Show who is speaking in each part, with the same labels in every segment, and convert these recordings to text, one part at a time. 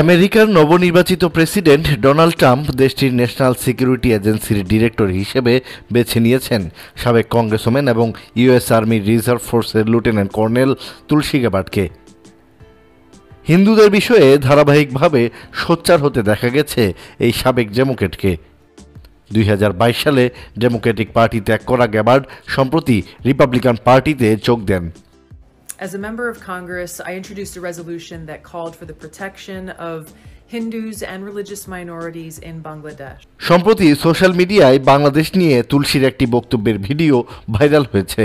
Speaker 1: আমেরিকার নবনির্বাচিত president Donald Trump দেশটির ন্যাশনাল সিকিউরিটি এজেন্সির ডিরেক্টর হিসেবে বেছে নিয়েছেন সাবেক কংগ্রেসম্যান এবং ইউএস আর্মির রিজার্ভ ফোর্সের লেফটেন্যান্ট কর্নেল তুলসী গ্যাবার্ডকে। হিন্দুদের বিষয়ে ধারাবাহিকভাবে সোচ্চার হতে দেখা গেছে এই সাবেক ডেমোক্র্যাটকে। 2022 সালে ডেমোক্রেটিক পার্টি ত্যাগ করা গ্যাবার্ড সম্প্রতি রিপাবলিকান পার্টিতে যোগ দেন।
Speaker 2: As a member of Congress, I introduced a resolution that called for the protection of Hindus and religious minorities in Bangladesh.
Speaker 1: সম্প্রতি সোশ্যাল মিডিয়ায় বাংলাদেশ নিয়ে তুলসীর একটি বক্তব্যের ভিডিও ভাইরাল হয়েছে।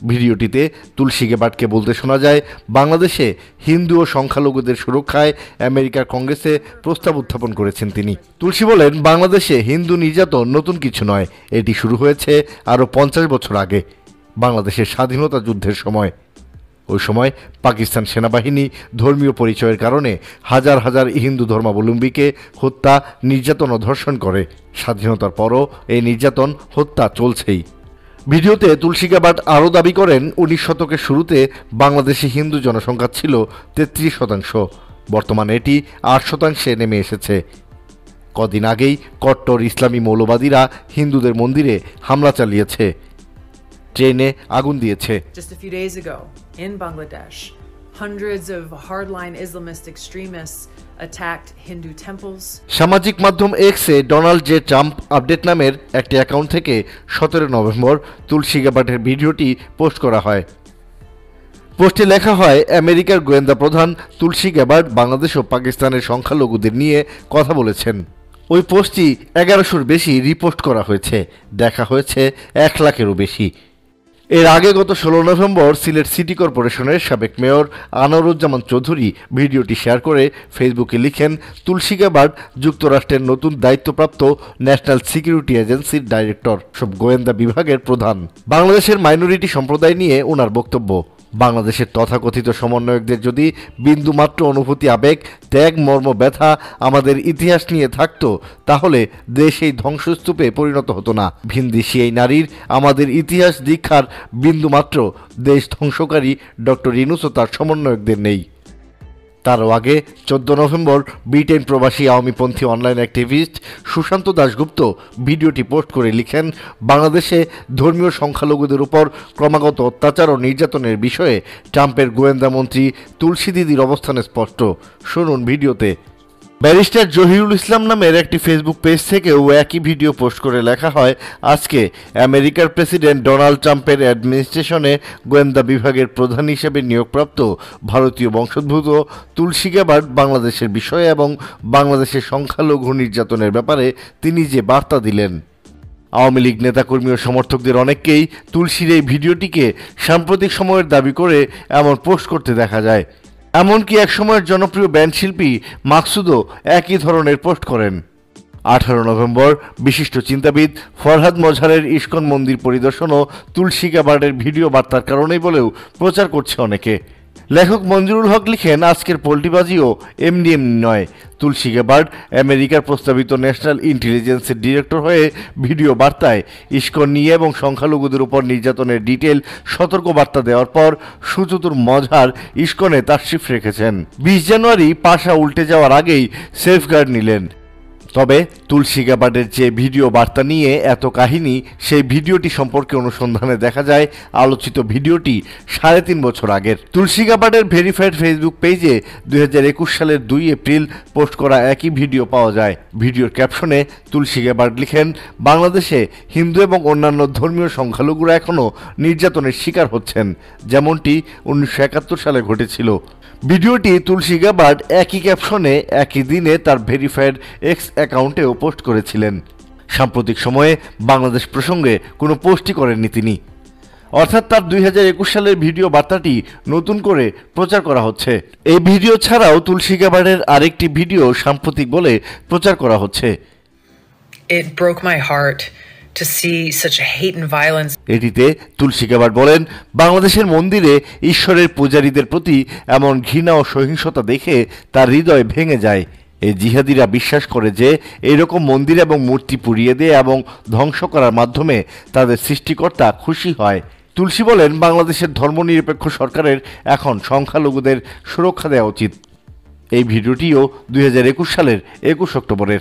Speaker 1: ভিডিওটিতে তুলসী গ্যাবার্ডকে বলতে শোনা যায়, বাংলাদেশে হিন্দু ও সংখ্যালঘুদের সুরক্ষায় আমেরিকার কংগ্রেসে প্রস্তাব উত্থাপন করেছেন তিনি। তুলসী বলেন, বাংলাদেশে হিন্দু নির্যাতন নতুন কিছু নয়, এটি শুরু হয়েছে আরও 50 বছর আগে, বাংলাদেশের স্বাধীনতা যুদ্ধের সময়। ওই সময় পাকিস্তান সেনাবাহিনী ধর্মীয় পরিচয়ের কারণে হাজার হাজার হিন্দু ধর্মাবলম্বীকে হত্যা, নির্যাতন ও ধর্ষণ করে। স্বাধীনতার পরও এই নির্যাতন, হত্যা চলছেই। ভিডিওতে তুলসী গ্যাবার্ড আরও দাবি করেন, 19 শতকের শুরুতে বাংলাদেশে হিন্দু জনসংখ্যা ছিল 33%, বর্তমানে এটি 8%-এ নেমে এসেছে। কদিন আগেই কট্টর ইসলামী মৌলবাদীরা হিন্দুদের মন্দিরে হামলা চালিয়েছে, ট্রেনে আগুন দিয়েছে।
Speaker 2: Just a few days ago in Bangladesh, hundreds of hardline Islamist extremists attacked Hindu temples.
Speaker 1: সামাজিক মাধ্যম এক্সে ডোনাল্ড জে ট্রাম্প আপডেট নামের একটি অ্যাকাউন্ট থেকে 17 নভেম্বর তুলসী গ্যাবার্ডের ভিডিওটি পোস্ট করা হয়। পোস্টে লেখা হয়, আমেরিকার গোয়েন্দা প্রধান তুলসী গ্যাবার্ড বাংলাদেশ ও পাকিস্তানের সংখ্যালঘুদের নিয়ে কথা বলেছেন। ওই পোস্টটি 1100-র বেশি রিপোস্ট করা হয়েছে, দেখা হয়েছে 1 লাখেরও বেশি। এর আগে গত 16 নভেম্বর সিলেট সিটি কর্পোরেশনের সাবেক মেয়র আনোয়ারুজ্জামান চৌধুরী ভিডিওটি শেয়ার করে ফেসবুকে লিখেন, তুলসী গ্যাবার্ড যুক্তরাষ্ট্রের নতুন দায়িত্বপ্রাপ্ত ন্যাশনাল সিকিউরিটি এজেন্সির ডাইরেক্টর, সব গোয়েন্দা বিভাগের প্রধান। বাংলাদেশের মাইনরিটি সম্প্রদায় নিয়ে ওনার বক্তব্য, বাংলাদেশের তথাকথিত সমন্বয়কদের যদি বিন্দুমাত্র অনুভূতি, আবেগ, ত্যাগ, মর্ম, ব্যথা আমাদের ইতিহাস নিয়ে থাকতো, তাহলে দেশ এই ধ্বংসস্তূপে পরিণত হতো না। ভিনদেশী এই নারীর আমাদের ইতিহাস দীক্ষার বিন্দুমাত্র দেশ ধ্বংসকারী ডক্টর ইউনূস ও তার সমন্বয়কদের নেই। তারও আগে 14 নভেম্বর ব্রিটেন প্রবাসী আওয়ামীপন্থী অনলাইন অ্যাক্টিভিস্ট সুশান্ত দাশগুপ্ত ভিডিওটি পোস্ট করে লিখেন, বাংলাদেশে ধর্মীয় সংখ্যালঘুদের উপর ক্রমাগত অত্যাচার ও নির্যাতনের বিষয়ে ট্রাম্পের গোয়েন্দা মন্ত্রী তুলসী দিদির অবস্থানে স্পষ্ট। শুনুন ভিডিওতে। ব্যারিস্টার জহিরুল ইসলাম নামের একটি ফেসবুক পেজ থেকেও একই ভিডিও পোস্ট করে লেখা হয়, আজকে আমেরিকার প্রেসিডেন্ট ডোনাল্ড ট্রাম্পের অ্যাডমিনিস্ট্রেশনে গোয়েন্দা বিভাগের প্রধান হিসেবে নিয়োগপ্রাপ্ত ভারতীয় বংশোদ্ভূত তুলসী গ্যাবার্ড বাংলাদেশের বিষয়ে এবং বাংলাদেশের সংখ্যালঘু নির্যাতনের ব্যাপারে তিনি যে বার্তা দিলেন। আওয়ামী লীগ নেতাকর্মী ও সমর্থকদের অনেককেই তুলসীর এই ভিডিওটিকে সাম্প্রতিক সময়ের দাবি করে এমন পোস্ট করতে দেখা যায়। এমনকি একসময়ের জনপ্রিয় ব্যান্ড শিল্পী মাকসুদও একই ধরনের পোস্ট করেন। 18 নভেম্বর বিশিষ্ট চিন্তাবিদ ফরহাদ মজহারের ইস্কন মন্দির পরিদর্শন ও তুলসী গ্যাবার্ডের ভিডিও বার্তার কারণেই বলেও প্রচার করছে অনেকে। লেখক মঞ্জুরুল হক লিখেন, আজকের পোল্টিবাজিও এমনি নয়। তুলসী গ্যাবার্ড আমেরিকার প্রস্তাবিত ন্যাশনাল ইন্টেলিজেন্সের ডিরেক্টর হয়ে ভিডিও বার্তায় ইস্কন নিয়ে এবং সংখ্যালঘুদের উপর নির্যাতনের ডিটেল সতর্ক বার্তা দেওয়ার পর সুচতুর মজহার ইস্কনে তাশরিফ রেখেছেন। 20 জানুয়ারি পাশা উল্টে যাওয়ার আগেই সেফগার্ড নিলেন। তবে তুলসী গ্যাবার্ডের যে ভিডিও বার্তা নিয়ে এত কাহিনী, সেই ভিডিওটি সম্পর্কে অনুসন্ধানে দেখা যায় আলোচিত ভিডিওটি 3.5 বছর আগের। তুলসী গ্যাবার্ডের ভেরিফাইড ফেসবুক পেজে 2021 সালের 2 এপ্রিল পোস্ট করা একই ভিডিও পাওয়া যায়। ভিডিওর ক্যাপশনে তুলসী গ্যাবার্ড লিখেন, বাংলাদেশে হিন্দু এবং অন্যান্য ধর্মীয় সংখ্যালঘুরা এখনও নির্যাতনের শিকার হচ্ছেন, যেমনটি 1971 সালে ঘটেছিল। ভিডিওটি তুলসী গ্যাবার্ড একই ক্যাপশনে একই দিনে তার ভেরিফাইড এক্স অ্যাকাউন্টেও পোস্ট করেছিলেন। সাম্প্রতিক সময়ে বাংলাদেশ প্রসঙ্গে কোনো পোস্টই করেননি তিনি, অর্থাৎ তার 2021 সালের ভিডিও বার্তাটি নতুন করে প্রচার করা হচ্ছে। এই ভিডিও ছাড়াও তুলসী গ্যাবার্ডের আরেকটি ভিডিও সাম্প্রতিক বলে প্রচার করা হচ্ছে।
Speaker 2: It broke my heart to see such hate and violence.
Speaker 1: এটিতে তুলসী গ্যাবার্ড বলেন, বাংলাদেশের মন্দিরে ঈশ্বরের পূজারীদের প্রতি এমন ঘৃণা ও সহিংসতা দেখে তার হৃদয় ভেঙে যায়। এই জিহাদিরা বিশ্বাস করে যে এরকম মন্দির এবং মূর্তি পুড়িয়ে দেয় এবং ধ্বংস করার মাধ্যমে তাদের সৃষ্টিকর্তা খুশি হয়। তুলসী বলেন, বাংলাদেশের ধর্মনিরপেক্ষ সরকারের এখন সংখ্যালঘুদের সুরক্ষা দেওয়া উচিত। এই ভিডিওটিও 2021 সালের 21 অক্টোবরের।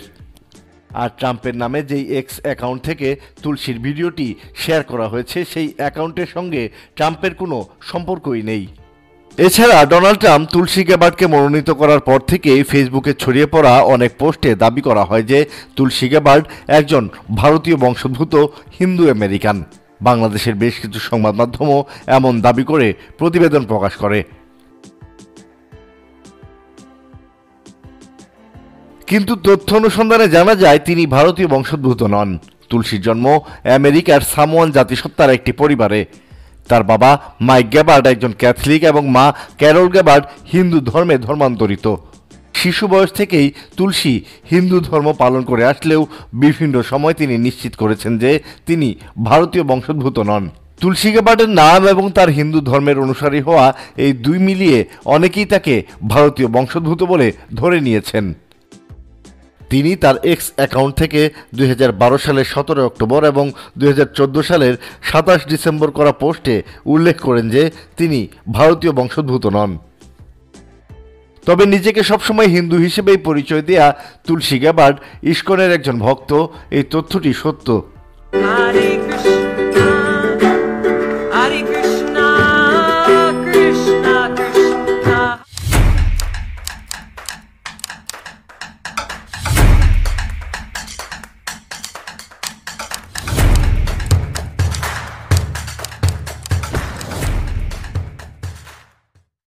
Speaker 1: আর ট্রাম্পের নামে যেই এক্স অ্যাকাউন্ট থেকে তুলসীর ভিডিওটি শেয়ার করা হয়েছে সেই অ্যাকাউন্টের সঙ্গে ট্রাম্পের কোনো সম্পর্কই নেই। এছাড়া ডোনাল্ড ট্রাম্প তুলসী গ্যাবার্ডকে মনোনীত করার পর থেকেই ফেসবুকে ছড়িয়ে পড়া অনেক পোস্টে দাবি করা হয় যে তুলসী গ্যাবার্ড একজন ভারতীয় বংশোদ্ভূত হিন্দু আমেরিকান। বাংলাদেশের বেশ কিছু সংবাদ মাধ্যমও এমন দাবি করে প্রতিবেদন প্রকাশ করে। কিন্তু তথ্য অনুসন্ধানে জানা যায় তিনি ভারতীয় বংশোদ্ভূত নন। তুলসীর জন্ম আমেরিকার সামোয়ান জাতিসত্তার একটি পরিবারে। তার বাবা মাইক গ্যাবার্ড একজন ক্যাথলিক এবং মা ক্যারল গ্যাবার্ড হিন্দু ধর্মে ধর্মান্তরিত। শিশু বয়স থেকেই তুলসী হিন্দু ধর্ম পালন করে আসলেও বিভিন্ন সময় তিনি নিশ্চিত করেছেন যে তিনি ভারতীয় বংশোদ্ভূত নন। তুলসী গ্যাবার্ডের নাম এবং তার হিন্দু ধর্মের অনুসারী হওয়া এই দুই মিলিয়ে অনেকেই তাকে ভারতীয় বংশোদ্ভূত বলে ধরে নিয়েছেন। তিনি তার এক্স অ্যাকাউন্ট থেকে 2012 সালের 17 অক্টোবর এবং 2014 সালের 27 ডিসেম্বর করা পোস্টে উল্লেখ করেন যে তিনি ভারতীয় বংশোদ্ভূত নন। তবে নিজেকে সবসময় হিন্দু হিসেবেই পরিচয় দেয়া তুলসী গ্যাবার্ড ইস্কনের একজন ভক্ত, এই তথ্যটি সত্য।